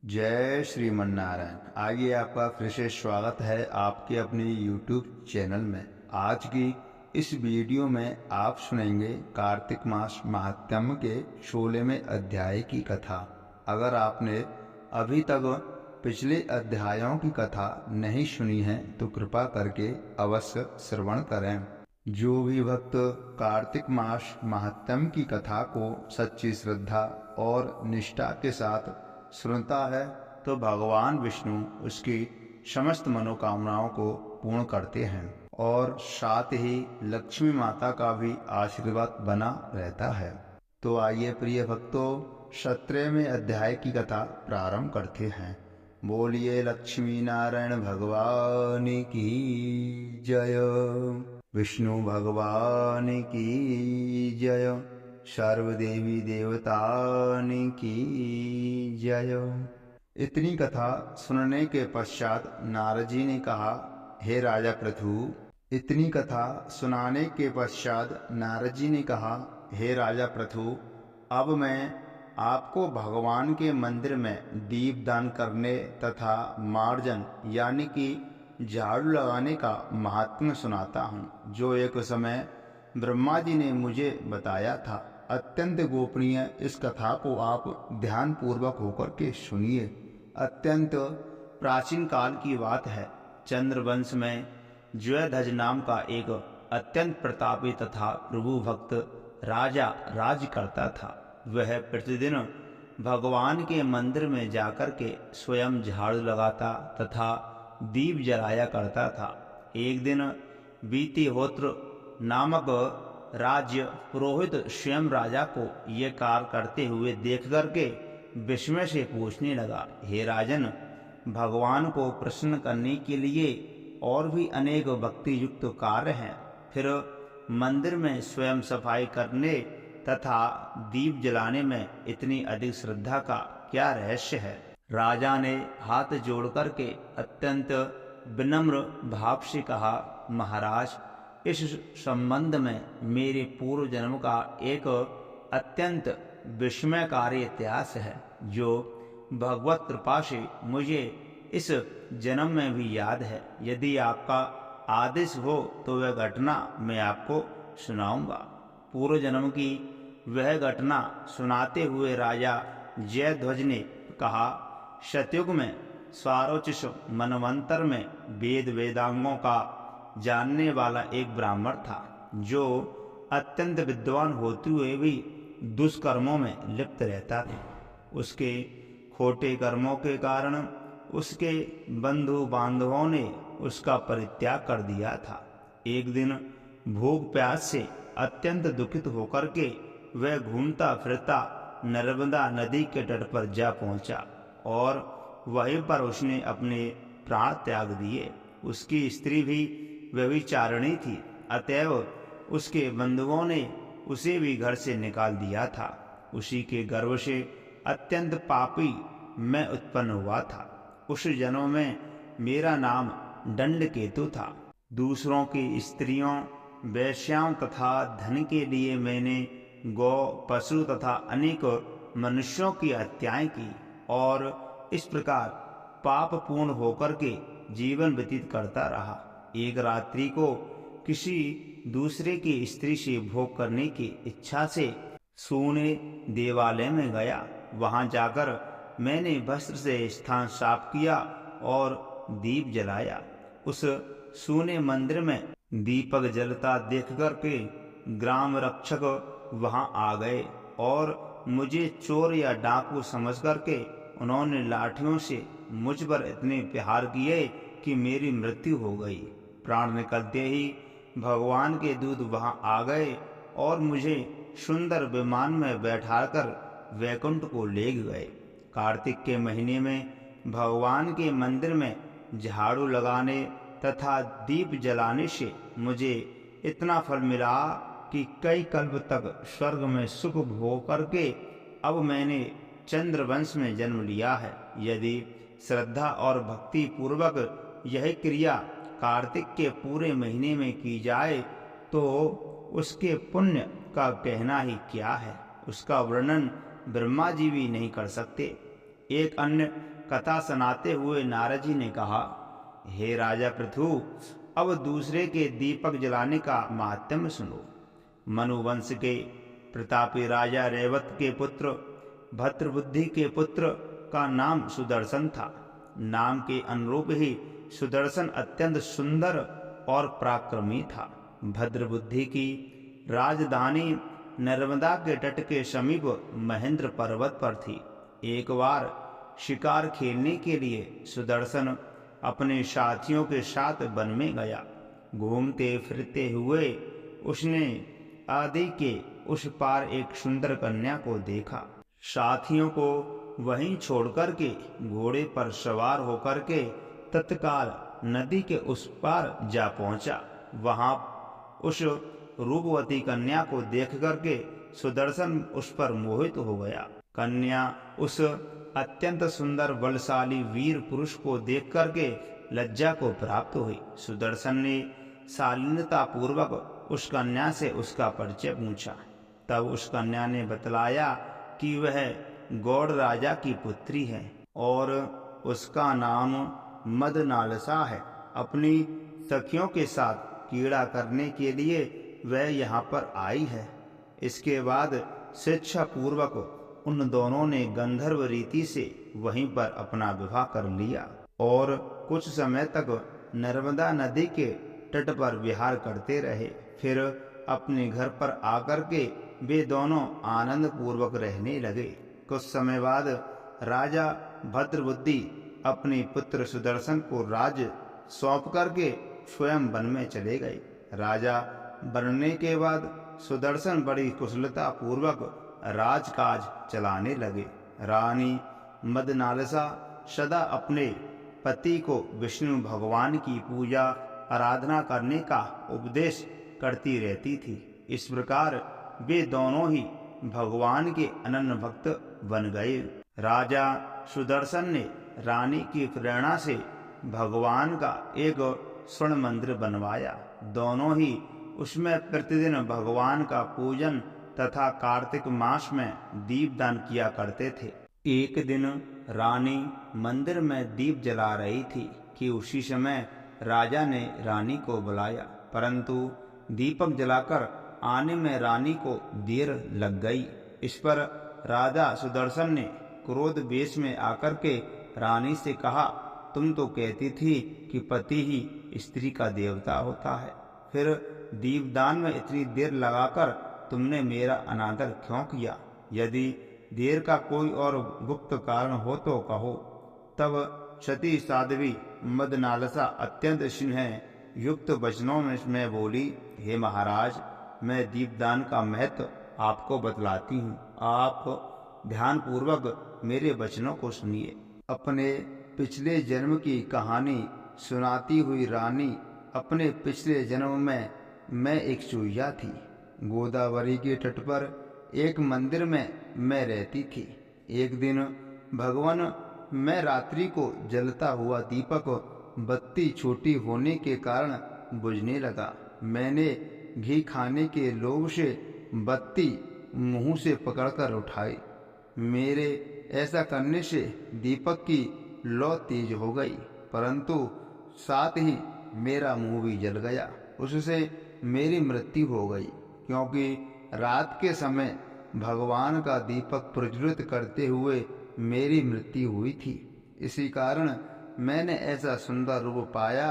जय श्रीमन्नारायण। आइए, आपका फिर से स्वागत है आपके अपने YouTube चैनल में। आज की इस वीडियो में आप सुनेंगे कार्तिक मास महात्म्य के 16वें अध्याय की कथा। अगर आपने अभी तक पिछले अध्यायों की कथा नहीं सुनी है तो कृपा करके अवश्य श्रवण करें। जो भी भक्त कार्तिक मास महात्म्य की कथा को सच्ची श्रद्धा और निष्ठा के साथ सुनता है तो भगवान विष्णु उसकी समस्त मनोकामनाओं को पूर्ण करते हैं और साथ ही लक्ष्मी माता का भी आशीर्वाद बना रहता है। तो आइए प्रिय भक्तों, 17वें अध्याय की कथा प्रारंभ करते हैं। बोलिए लक्ष्मी नारायण भगवान की जय, विष्णु भगवान की जय, सर्वदेवी देवतान की जय। इतनी कथा सुनने के पश्चात नारद जी ने कहा, हे राजा पृथु। इतनी कथा सुनाने के पश्चात नारद जी ने कहा, हे राजा पृथु, अब मैं आपको भगवान के मंदिर में दीपदान करने तथा मार्जन यानी कि झाड़ू लगाने का महात्म्य सुनाता हूँ, जो एक समय ब्रह्मा जी ने मुझे बताया था। अत्यंत गोपनीय इस कथा को आप ध्यान पूर्वक होकर के सुनिए। अत्यंत प्राचीन काल की बात है। चंद्रवंश में जयध्वज नाम का एक अत्यंत प्रतापी तथा प्रभु भक्त राजा राज करता था। वह प्रतिदिन भगवान के मंदिर में जाकर के स्वयं झाड़ू लगाता तथा दीप जलाया करता था। एक दिन बीतिहोत्र नामक राज्य पुरोहित स्वयं राजा को ये कार्य करते हुए देख करके विस्मय से पूछने लगा, हे राजन, भगवान को प्रसन्न करने के लिए और भी अनेक भक्ति युक्त कार्य हैं, फिर मंदिर में स्वयं सफाई करने तथा दीप जलाने में इतनी अधिक श्रद्धा का क्या रहस्य है। राजा ने हाथ जोड़ करके अत्यंत विनम्र भाव से कहा, महाराज, इस संबंध में मेरे पूर्व जन्म का एक अत्यंत विस्मयकारी इतिहास है, जो भगवत कृपा से मुझे इस जन्म में भी याद है। यदि आपका आदेश हो तो वह घटना मैं आपको सुनाऊंगा। पूर्व जन्म की वह घटना सुनाते हुए राजा जयध्वज ने कहा, सतयुग में स्वारोचिष मनवंतर में वेद वेदांगों का जानने वाला एक ब्राह्मण था, जो अत्यंत विद्वान होते हुए भी दुष्कर्मों में लिप्त रहता था। उसके खोटे कर्मों के कारण उसके बंधु बांधवों ने उसका परित्याग कर दिया था। एक दिन भूख प्यास से अत्यंत दुखित होकर के वह घूमता फिरता नर्मदा नदी के तट पर जा पहुंचा और वहीं पर उसने अपने प्राण त्याग दिए। उसकी स्त्री भी व्यभिचारिणी थी, अतएव उसके बंधुओं ने उसे भी घर से निकाल दिया था। उसी के गर्भ से अत्यंत पापी मैं उत्पन्न हुआ था। उस जन्म में मेरा नाम दंडकेतु था। दूसरों की स्त्रियों, वेश्याओं तथा धन के लिए मैंने गौ, पशु तथा अनेक मनुष्यों की हत्याएं की और इस प्रकार पाप पूर्ण होकर के जीवन व्यतीत करता रहा। एक रात्रि को किसी दूसरे की स्त्री से भोग करने की इच्छा से सूने देवालय में गया। वहां जाकर मैंने वस्त्र से स्थान साफ किया और दीप जलाया। उस सूने मंदिर में दीपक जलता देख करके ग्राम रक्षक वहां आ गए और मुझे चोर या डाकू समझ करके उन्होंने लाठियों से मुझ पर इतने प्रहार किए कि मेरी मृत्यु हो गई। प्राण निकलते ही भगवान के दूत वहां आ गए और मुझे सुंदर विमान में बैठाकर वैकुंठ को ले गए। कार्तिक के महीने में भगवान के मंदिर में झाड़ू लगाने तथा दीप जलाने से मुझे इतना फल मिला कि कई कल्प तक स्वर्ग में सुख भोग करके अब मैंने चंद्रवंश में जन्म लिया है। यदि श्रद्धा और भक्ति पूर्वक यह क्रिया कार्तिक के पूरे महीने में की जाए तो उसके पुण्य का कहना ही क्या है। उसका वर्णन ब्रह्मा जी भी नहीं कर सकते। एक अन्य कथा सुनाते हुए नारद जी ने कहा, हे राजा पृथु, अब दूसरे के दीपक जलाने का महात्म्य सुनो। मनुवंश के प्रतापी राजा रेवत के पुत्र भद्रबुद्धि के पुत्र का नाम सुदर्शन था। नाम के अनुरूप ही सुदर्शन अत्यंत सुंदर और पराक्रमी था। भद्रबुद्धि की राजधानी नर्मदा के तट के समीप महेंद्र पर्वत पर थी। एक बार शिकार खेलने के लिए सुदर्शन अपने साथियों के साथ वन में गया। घूमते फिरते हुए उसने आदि के उस पार एक सुंदर कन्या को देखा। साथियों को वहीं छोड़कर के घोड़े पर सवार होकर के तत्काल नदी के उस पार जा पहुंचा। वहां उस रूपवती कन्या को देख करके सुदर्शन उस पर मोहित हो गया। कन्या उस अत्यंत सुंदर बलशाली वीर पुरुष को देख करके लज्जा को प्राप्त हुई। सुदर्शन ने शालीनता पूर्वक उस कन्या से उसका परिचय पूछा। तब उस कन्या ने बतलाया कि वह गौड़ राजा की पुत्री है और उसका नाम मदनालसा है। अपनी सखियों के साथ कीड़ा करने के लिए वह यहाँ पर आई है। इसके बाद शिक्षा पूर्वक उन दोनों ने गंधर्व रीति से वहीं पर अपना विवाह कर लिया और कुछ समय तक नर्मदा नदी के तट पर विहार करते रहे। फिर अपने घर पर आकर के वे दोनों आनंद पूर्वक रहने लगे। कुछ समय बाद राजा भद्रबुद्धि अपने पुत्र सुदर्शन को राज सौंप करके स्वयं वन में चले गए। राजा बनने के बाद सुदर्शन बड़ी कुशलता पूर्वक राजकाज चलाने लगे। रानी मदनालसा सदा अपने पति को विष्णु भगवान की पूजा आराधना करने का उपदेश करती रहती थी। इस प्रकार वे दोनों ही भगवान के अनन्य भक्त बन गए। राजा सुदर्शन ने रानी की प्रेरणा से भगवान का एक स्वर्ण मंदिर बनवाया। दोनों ही उसमें प्रतिदिन भगवान का पूजन तथा कार्तिक मास में दीपदान किया करते थे। एक दिन रानी मंदिर में दीप जला रही थी कि उसी समय राजा ने रानी को बुलाया, परंतु दीपक जलाकर आने में रानी को देर लग गई। इस पर राजा सुदर्शन ने क्रोध वेश में आकर के रानी से कहा, तुम तो कहती थी कि पति ही स्त्री का देवता होता है, फिर दीपदान में इतनी देर लगाकर तुमने मेरा अनादर क्यों किया? यदि देर का कोई और गुप्त कारण हो तो कहो। तब सती साध्वी मदनालसा अत्यंत स्नेह युक्त वचनों में बोली, हे महाराज, मैं दीपदान का महत्व आपको बतलाती हूँ। आप ध्यान पूर्वक मेरे वचनों को सुनिए। अपने पिछले जन्म की कहानी सुनाती हुई रानी अपने पिछले जन्म में मैं एक चूहिया थी। गोदावरी के तट पर एक मंदिर में मैं रहती थी। एक दिन भगवान मैं रात्रि को जलता हुआ दीपक बत्ती छोटी होने के कारण बुझने लगा। मैंने घी खाने के लोभ से बत्ती मुंह से पकड़कर उठाई। मेरे ऐसा करने से दीपक की लौ तेज हो गई, परंतु साथ ही मेरा मुंह भी जल गया। उससे मेरी मृत्यु हो गई, क्योंकि रात के समय भगवान का दीपक प्रज्वलित करते हुए मेरी मृत्यु हुई थी। इसी कारण मैंने ऐसा सुंदर रूप पाया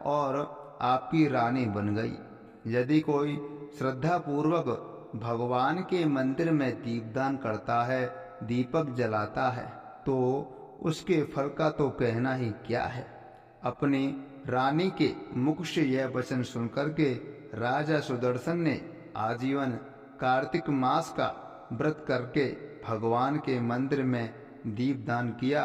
और आपकी रानी बन गई। यदि कोई श्रद्धा पूर्वक भगवान के मंदिर में दीपदान करता है, दीपक जलाता है, तो उसके फल का तो कहना ही क्या है। अपनी रानी के मुख से यह वचन सुनकर के राजा सुदर्शन ने आजीवन कार्तिक मास का व्रत करके भगवान के मंदिर में दीपदान किया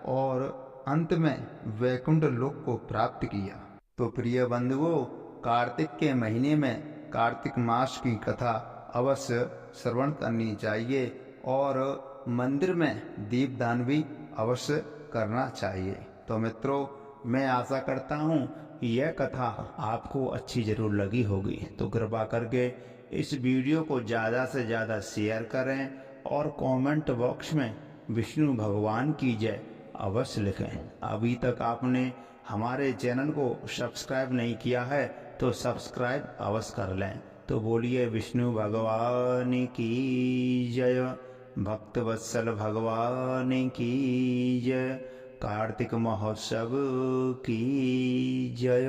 और अंत में वैकुंठ लोक को प्राप्त किया। तो प्रिय बंधुओं, कार्तिक के महीने में कार्तिक मास की कथा अवश्य श्रवण करनी चाहिए और मंदिर में दीपदान भी अवश्य करना चाहिए। तो मित्रों, मैं आशा करता हूँ कि यह कथा आपको अच्छी जरूर लगी होगी। तो कृपा करके इस वीडियो को ज़्यादा से ज़्यादा शेयर करें और कमेंट बॉक्स में विष्णु भगवान की जय अवश्य लिखें। अभी तक आपने हमारे चैनल को सब्सक्राइब नहीं किया है तो सब्सक्राइब अवश्य कर लें। तो बोलिए विष्णु भगवान की जय, भक्तवत्सल भगवान की जय, कार्तिक महोत्सव की जय।